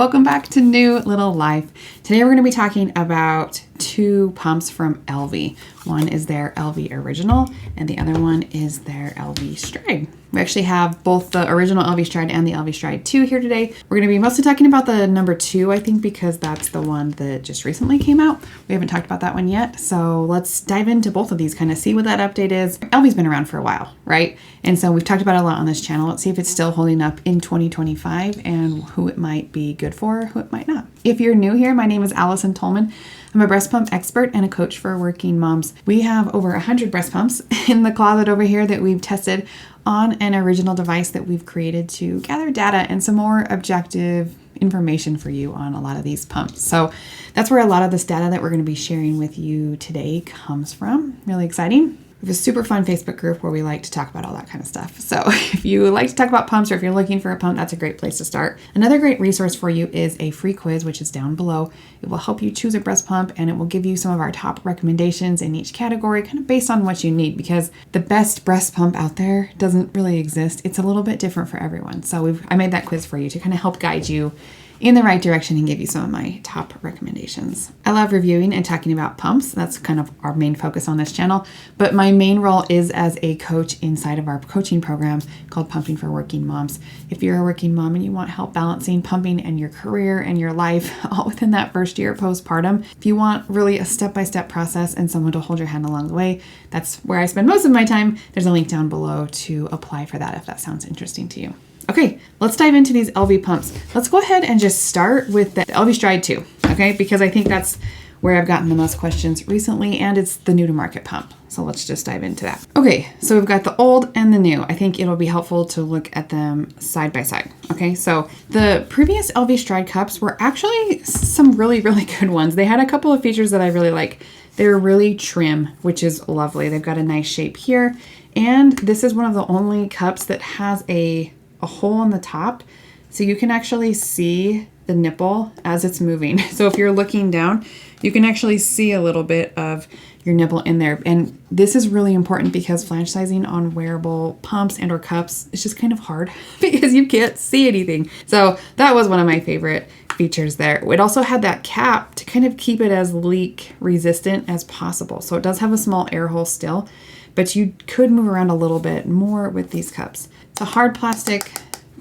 Welcome back to New Little Life. Today we're going to be talking about two pumps from Elvie. One is their Elvie Original and the other one is their Elvie Stride. We actually have both the original Elvie Stride and the Elvie Stride 2 here today. We're going to be mostly talking about the number 2, I think, because that's the one that just recently came out. We haven't talked about that one yet. So let's dive into both of these, kind of see what that update is. Elvie's been around for a while, right? And so we've talked about it a lot on this channel. Let's see if it's still holding up in 2025 and who it might be good for, who it might not. If you're new here, my name is Allison Tolman. I'm a breast pump expert and a coach for working moms. We have over 100 breast pumps in the closet over here that we've tested on an original device that we've created to gather data and some more objective information for you on a lot of these pumps. So that's where a lot of this data that we're going to be sharing with you today comes from. Really exciting. We have a super fun Facebook group where we like to talk about all that kind of stuff. So if you like to talk about pumps or if you're looking for a pump, that's a great place to start. Another great resource for you is a free quiz, which is down below. It will help you choose a breast pump and it will give you some of our top recommendations in each category, kind of based on what you need, because the best breast pump out there doesn't really exist. It's a little bit different for everyone. So I made that quiz for you to kind of help guide you in the right direction and give you some of my top recommendations. I love reviewing and talking about pumps. That's kind of our main focus on this channel. But my main role is as a coach inside of our coaching program called Pumping for Working Moms. If you're a working mom and you want help balancing pumping and your career and your life all within that first year postpartum, if you want really a step-by-step process and someone to hold your hand along the way, that's where I spend most of my time. There's a link down below to apply for that if that sounds interesting to you. Okay, let's dive into these Elvie pumps. Let's go ahead and just start with the Elvie Stride 2, okay? Because I think that's where I've gotten the most questions recently, and it's the new to market pump. So let's just dive into that. Okay, so we've got the old and the new. I think it'll be helpful to look at them side by side, okay? So the previous Elvie Stride cups were actually some really, really good ones. They had a couple of features that I really like. They're really trim, which is lovely. They've got a nice shape here, and this is one of the only cups that has a hole on the top, so you can actually see the nipple as it's moving. So if you're looking down, you can actually see a little bit of your nipple in there. And this is really important because flange sizing on wearable pumps and or cups is just kind of hard because you can't see anything. So that was one of my favorite features there. It also had that cap to kind of keep it as leak resistant as possible. So it does have a small air hole still, but you could move around a little bit more with these cups. It's a hard plastic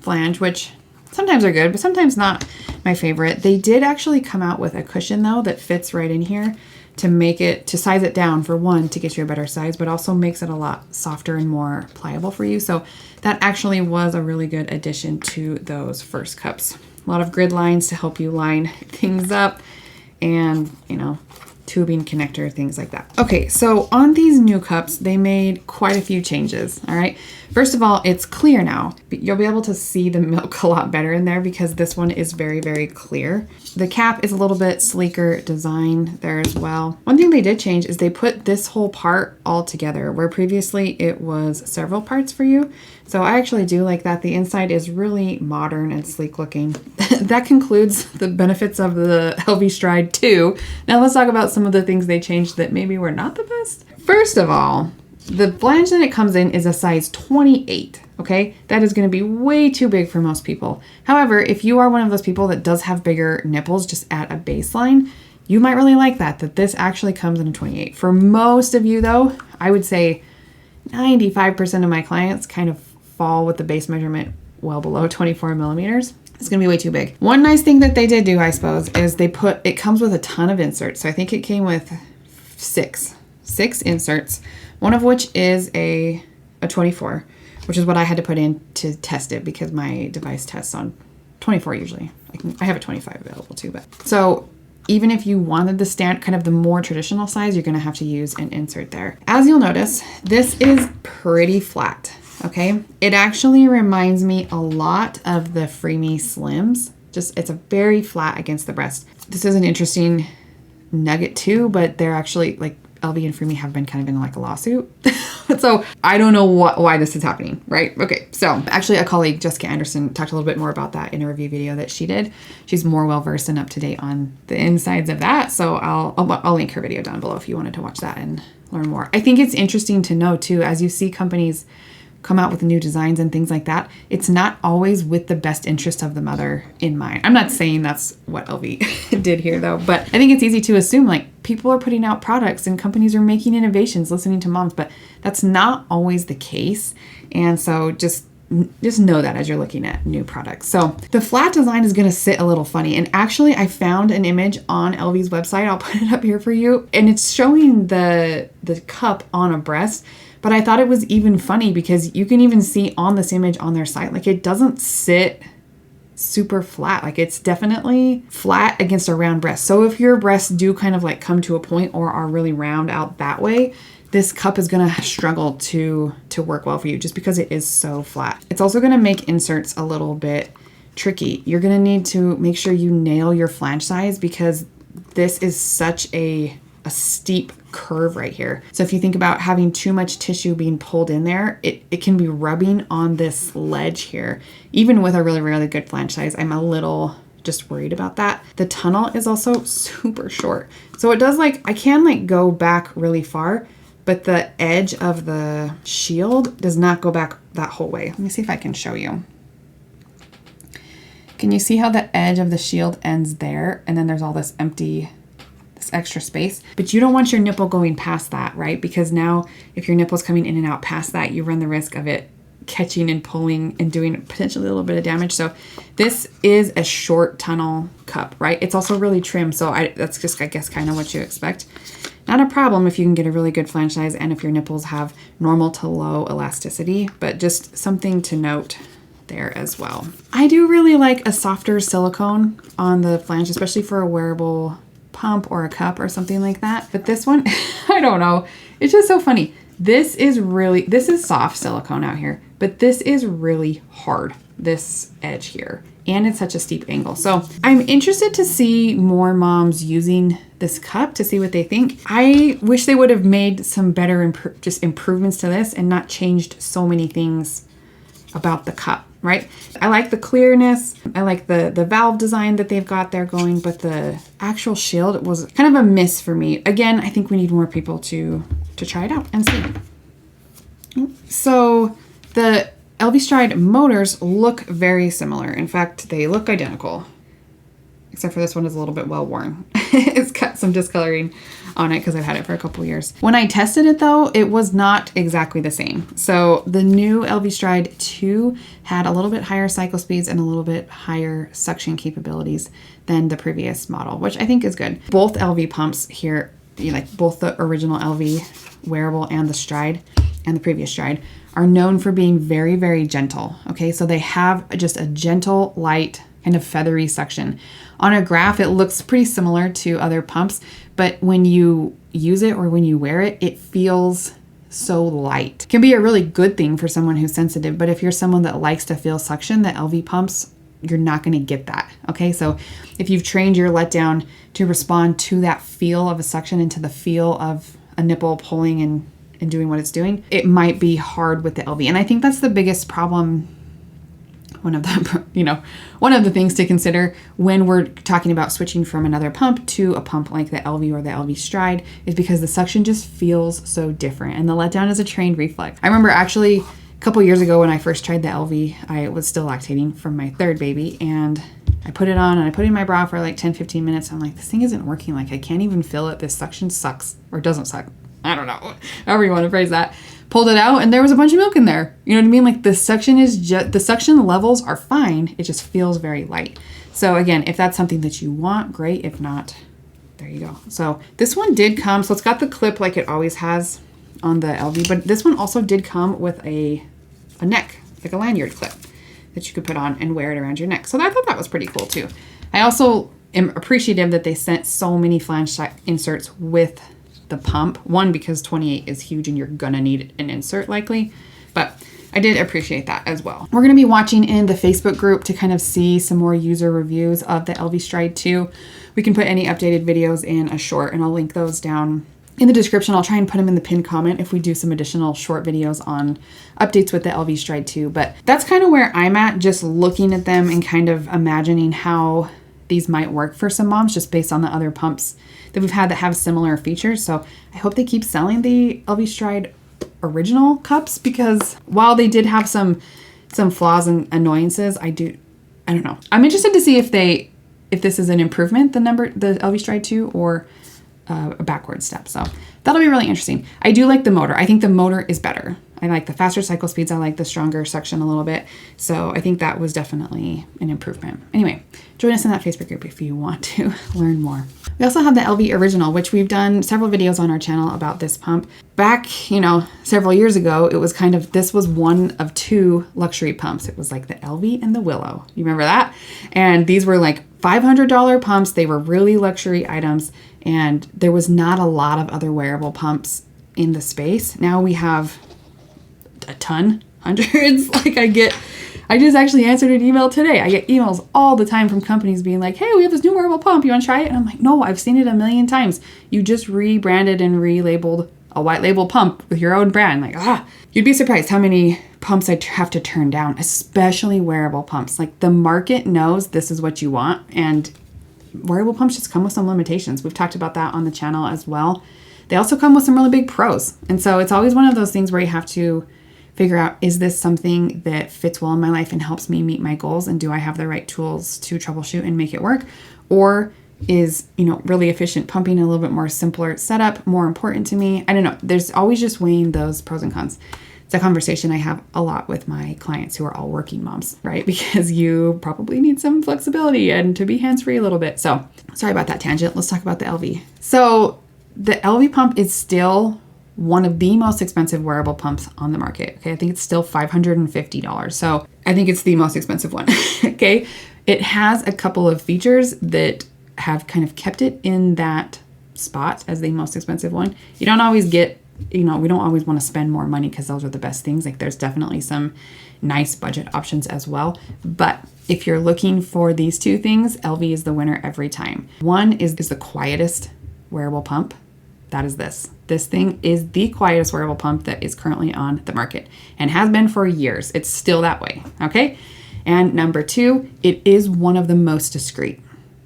flange, which sometimes are good, but sometimes not my favorite. They did actually come out with a cushion though that fits right in here to size it down, for one, to get you a better size, but also makes it a lot softer and more pliable for you. So that actually was a really good addition to those first cups. A lot of grid lines to help you line things up and, tubing connector, things like that. Okay, so on these new cups, they made quite a few changes, all right? First of all, it's clear now. You'll be able to see the milk a lot better in there because this one is very, very clear. The cap is a little bit sleeker design there as well. One thing they did change is they put this whole part all together, where previously it was several parts for you. So I actually do like that. The inside is really modern and sleek looking. That concludes the benefits of the Elvie Stride 2. Now let's talk about some of the things they changed that maybe were not the best. First of all, the flange that it comes in is a size 28, okay? That is going to be way too big for most people. However, if you are one of those people that does have bigger nipples just at a baseline, you might really like that this actually comes in a 28. For most of you though, I would say 95% of my clients kind of fall with the base measurement well below 24 millimeters. It's going to be way too big. One nice thing that they did do, I suppose, is it comes with a ton of inserts. So I think it came with six inserts, one of which is a 24, which is what I had to put in to test it because my device tests on 24 usually. I have a 25 available too, but so even if you wanted the more traditional size, you're going to have to use an insert there. As you'll notice, this is pretty flat. Okay, it actually reminds me a lot of the Freeme Slims. It's a very flat against the breast. This is an interesting nugget too, but they're actually like Elvie and Freeme have been kind of in like a lawsuit. So I don't know why this is happening, right? Okay, so actually a colleague, Jessica Anderson, talked a little bit more about that in a review video that she did. She's more well-versed and up to date on the insides of that. So I'll link her video down below if you wanted to watch that and learn more. I think it's interesting to know too, as you see companies come out with new designs and things like that, it's not always with the best interest of the mother in mind. I'm not saying that's what Elvie did here though, but I think it's easy to assume like people are putting out products and companies are making innovations, listening to moms, but that's not always the case. And so just know that as you're looking at new products. So the flat design is going to sit a little funny. And actually I found an image on Elvie's website. I'll put it up here for you. And it's showing the cup on a breast. But I thought it was even funny because you can even see on this image on their site, like it doesn't sit super flat. Like it's definitely flat against a round breast. So if your breasts do kind of like come to a point or are really round out that way, this cup is going to struggle to work well for you just because it is so flat. It's also going to make inserts a little bit tricky. You're going to need to make sure you nail your flange size because this is such a steep curve right here. So if you think about having too much tissue being pulled in there, it can be rubbing on this ledge here. Even with a really, really good flange size, I'm a little just worried about that. The tunnel is also super short. So it does like, I can like go back really far, but the edge of the shield does not go back that whole way. Let me see if I can show you. Can you see how the edge of the shield ends there? And then there's all this empty, this extra space, but you don't want your nipple going past that, right? Because now if your nipple's coming in and out past that, you run the risk of it catching and pulling and doing potentially a little bit of damage. So this is a short tunnel cup, right? It's also really trim. So that's just, I guess, kind of what you expect. Not a problem if you can get a really good flange size and if your nipples have normal to low elasticity, but just something to note there as well. I do really like a softer silicone on the flange, especially for a wearable pump or a cup or something like that. But this one, I don't know. It's just so funny. This is soft silicone out here, but this is really hard, this edge here. And it's such a steep angle. So I'm interested to see more moms using this cup to see what they think. I wish they would have made some better improvements to this and not changed so many things about the cup, right? I like the clearness. I like the valve design that they've got there going, but the actual shield was kind of a miss for me. Again, I think we need more people to try it out and see. So the Elvie Stride motors look very similar. In fact, they look identical, except for this one is a little bit well worn. It's got some discoloring on it because I've had it for a couple years. When I tested it though, it was not exactly the same. So the new Elvie Stride 2 had a little bit higher cycle speeds and a little bit higher suction capabilities than the previous model, which I think is good. Both Elvie pumps here, like both the original Elvie wearable and the Stride and the previous Stride, are known for being very, very gentle. Okay, so they have just a gentle, light, kind of feathery suction. On a graph, it looks pretty similar to other pumps, but when you use it or when you wear it, it feels so light. It can be a really good thing for someone who's sensitive, but if you're someone that likes to feel suction, the Elvie pumps, you're not going to get that. Okay, so if you've trained your letdown to respond to that feel of a suction and to the feel of a nipple pulling and doing what it's doing, it might be hard with the Elvie. And I think that's the biggest problem. One of the things to consider when we're talking about switching from another pump to a pump like the Elvie or the Elvie Stride is because the suction just feels so different and the letdown is a trained reflex. I remember actually a couple years ago when I first tried the Elvie, I was still lactating from my third baby and I put it on and I put it in my bra for like 10-15 minutes. I'm like, this thing isn't working. Like I can't even feel it. This suction sucks or doesn't suck. I don't know, however you want to phrase that. Pulled it out and there was a bunch of milk in there. You know what I mean? Like the suction the suction levels are fine. It just feels very light. So again, if that's something that you want, great. If not, there you go. So this one did come, so it's got the clip like it always has on the Elvie, but this one also did come with a neck, like a lanyard clip that you could put on and wear it around your neck. So I thought that was pretty cool too. I also am appreciative that they sent so many flange inserts with the pump. One, because 28 is huge and you're gonna need an insert likely, but I did appreciate that as well. We're gonna be watching in the Facebook group to kind of see some more user reviews of the Elvie Stride 2. We can put any updated videos in a short and I'll link those down in the description. I'll try and put them in the pinned comment if we do some additional short videos on updates with the Elvie Stride 2. But that's kind of where I'm at, just looking at them and kind of imagining how these might work for some moms just based on the other pumps that we've had that have similar features. So I hope they keep selling the Elvie Stride original cups, because while they did have some flaws and annoyances, I don't know. I'm interested to see if this is an improvement, the Elvie Stride 2, or a backward step. So that'll be really interesting. I do like the motor. I think the motor is better. I like the faster cycle speeds. I like the stronger suction a little bit. So I think that was definitely an improvement. Anyway, join us in that Facebook group if you want to learn more. We also have the Elvie Original, which we've done several videos on our channel about this pump. Back, several years ago, it was this was one of two luxury pumps. It was like the Elvie and the Willow. You remember that? And these were like $500 pumps. They were really luxury items, and there was not a lot of other wearable pumps in the space. Now we have a ton, hundreds. I just actually answered an email today. I get emails all the time from companies being like, hey, we have this new wearable pump. You want to try it? And I'm like, no, I've seen it a million times. You just rebranded and relabeled a white label pump with your own brand. You'd be surprised how many pumps I have to turn down, especially wearable pumps. The market knows this is what you want, and wearable pumps just come with some limitations. We've talked about that on the channel as well. They also come with some really big pros. And so it's always one of those things where you have to figure out, is this something that fits well in my life and helps me meet my goals? And do I have the right tools to troubleshoot and make it work? Or is, really efficient pumping, a little bit more simpler setup, more important to me? I don't know. There's always just weighing those pros and cons. It's a conversation I have a lot with my clients who are all working moms, right? Because you probably need some flexibility and to be hands-free a little bit. So sorry about that tangent. Let's talk about the Elvie. So the Elvie pump is still one of the most expensive wearable pumps on the market. Okay. I think it's still $550. So I think it's the most expensive one. Okay. It has a couple of features that have kind of kept it in that spot as the most expensive one. You don't always get, we don't always want to spend more money because those are the best things. There's definitely some nice budget options as well. But if you're looking for these two things, Elvie is the winner every time. One is the quietest wearable pump. That is this. This thing is the quietest wearable pump that is currently on the market and has been for years. It's still that way. Okay. And number two, it is one of the most discreet.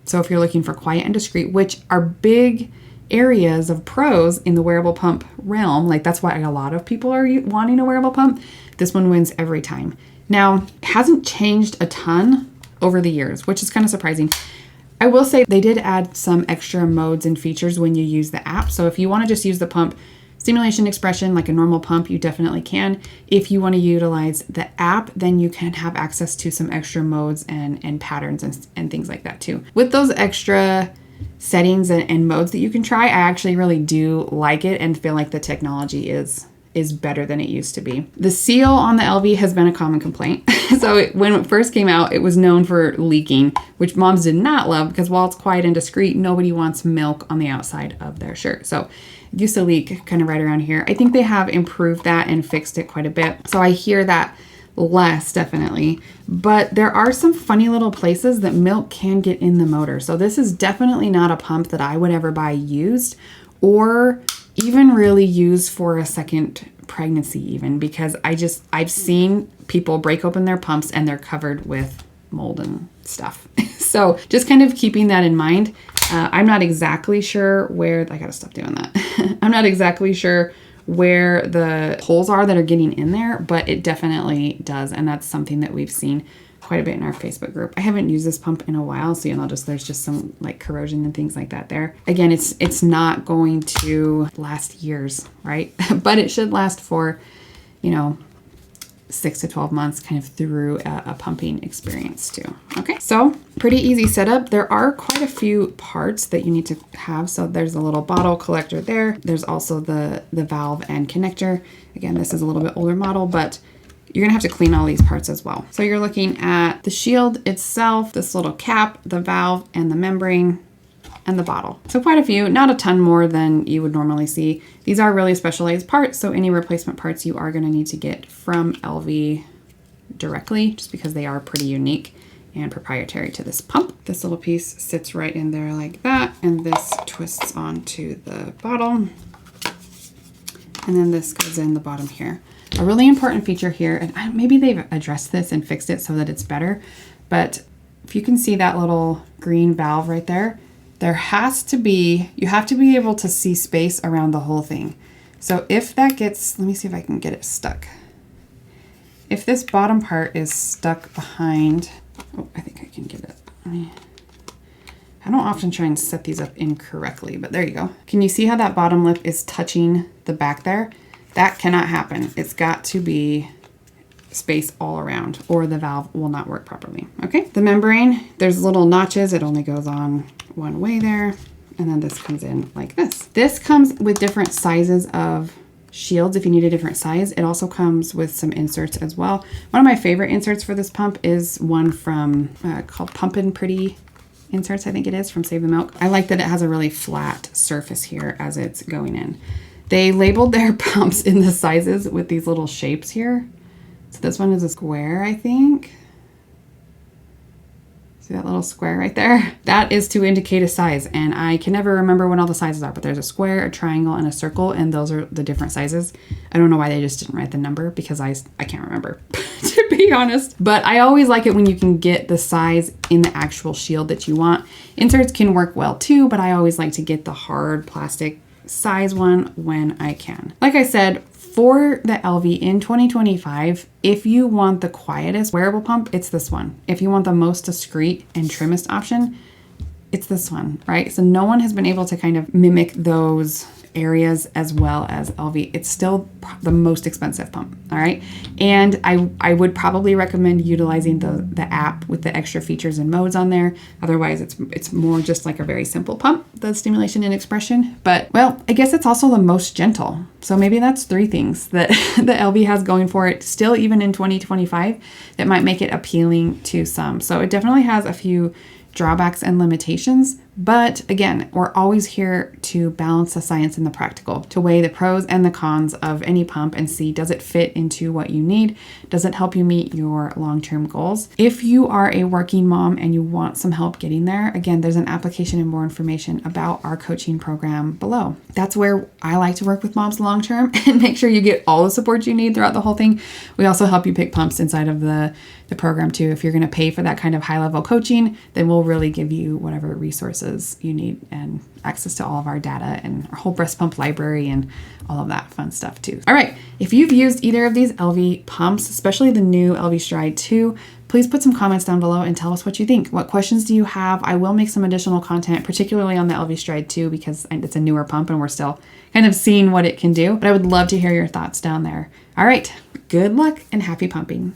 So if you're looking for quiet and discreet, which are big areas of pros in the wearable pump realm, that's why a lot of people are wanting a wearable pump, this one wins every time. Now, it hasn't changed a ton over the years, which is kind of surprising. I will say they did add some extra modes and features when you use the app. So if you want to just use the pump stimulation expression like a normal pump, you definitely can. If you want to utilize the app, then you can have access to some extra modes and patterns and things like that too. With those extra settings and modes that you can try, I actually really do like it and feel like the technology is better than it used to be. The seal on the Elvie has been a common complaint. So when it first came out, it was known for leaking, which moms did not love because while it's quiet and discreet, nobody wants milk on the outside of their shirt. So it used to leak kind of right around here. I think they have improved that and fixed it quite a bit. So I hear that less, definitely. But there are some funny little places that milk can get in the motor. So this is definitely not a pump that I would ever buy used or even really use for a second pregnancy even, because I've seen people break open their pumps and they're covered with mold and stuff. So just kind of keeping that in mind. I'm not exactly sure where, I gotta stop doing that. I'm not exactly sure where the holes are that are getting in there, but it definitely does. And that's something that we've seen quite a bit in our Facebook group. I haven't used this pump in a while, so there's just some corrosion and things like that there. Again, it's not going to last years, right? But it should last for, 6 to 12 months kind of through a pumping experience too. Okay, so pretty easy setup. There are quite a few parts that you need to have. So there's a little bottle collector there. There's also the valve and connector. Again, this is a little bit older model, but you're gonna have to clean all these parts as well. So you're looking at the shield itself, this little cap, the valve and the membrane, and the bottle. So quite a few, not a ton more than you would normally see. These are really specialized parts, so any replacement parts you are gonna need to get from Elvie directly, just because they are pretty unique and proprietary to this pump. This little piece sits right in there like that, and this twists onto the bottle. And then this goes in the bottom here. A really important feature here, and maybe they've addressed this and fixed it so that it's better, but if you can see that little green valve right there, you have to be able to see space around the whole thing. So if that gets, let me see if I can get it stuck. If this bottom part is stuck behind, oh, I think I can get it. I don't often try and set these up incorrectly, but there you go. Can you see how that bottom lip is touching the back there? That cannot happen. It's got to be space all around or the valve will not work properly. Okay, the membrane, there's little notches. It only goes on one way there. And then this comes in like this. This comes with different sizes of shields if you need a different size. It also comes with some inserts as well. One of my favorite inserts for this pump is one from called Pumpin' Pretty Inserts, I think it is, from Save the Milk. I like that it has a really flat surface here as it's going in. They labeled their pumps in the sizes with these little shapes here. So this one is a square, I think. See that little square right there? That is to indicate a size, and I can never remember what all the sizes are, but there's a square, a triangle, and a circle, and those are the different sizes. I don't know why they just didn't write the number because I can't remember, to be honest. But I always like it when you can get the size in the actual shield that you want. Inserts can work well too, but I always like to get the hard plastic size one when I can. Like I said, for the Elvie in 2025, if you want the quietest wearable pump, it's this one. If you want the most discreet and trimmest option, it's this one, right? So no one has been able to kind of mimic those areas as well as Elvie. It's still the most expensive pump, all right? And I would probably recommend utilizing the app with the extra features and modes on there. Otherwise, it's more just like a very simple pump, the stimulation and expression. But, well, I guess it's also the most gentle. So maybe that's 3 things that the Elvie has going for it still even in 2025 that might make it appealing to some. So it definitely has a few drawbacks and limitations, but again, we're always here to balance the science and the practical, to weigh the pros and the cons of any pump and see, does it fit into what you need? Does it help you meet your long-term goals? If you are a working mom and you want some help getting there, again, there's an application and more information about our coaching program below. That's where I like to work with moms long-term and make sure you get all the support you need throughout the whole thing. We also help you pick pumps inside of the program too. If you're going to pay for that kind of high-level coaching, then we'll really give you whatever resources you need and access to all of our data and our whole breast pump library and all of that fun stuff too. All right, if you've used either of these Elvie pumps, especially the new Elvie Stride 2, please put some comments down below and tell us what you think. What questions do you have? I will make some additional content, particularly on the Elvie Stride 2 because it's a newer pump and we're still kind of seeing what it can do, but I would love to hear your thoughts down there. All right, good luck and happy pumping.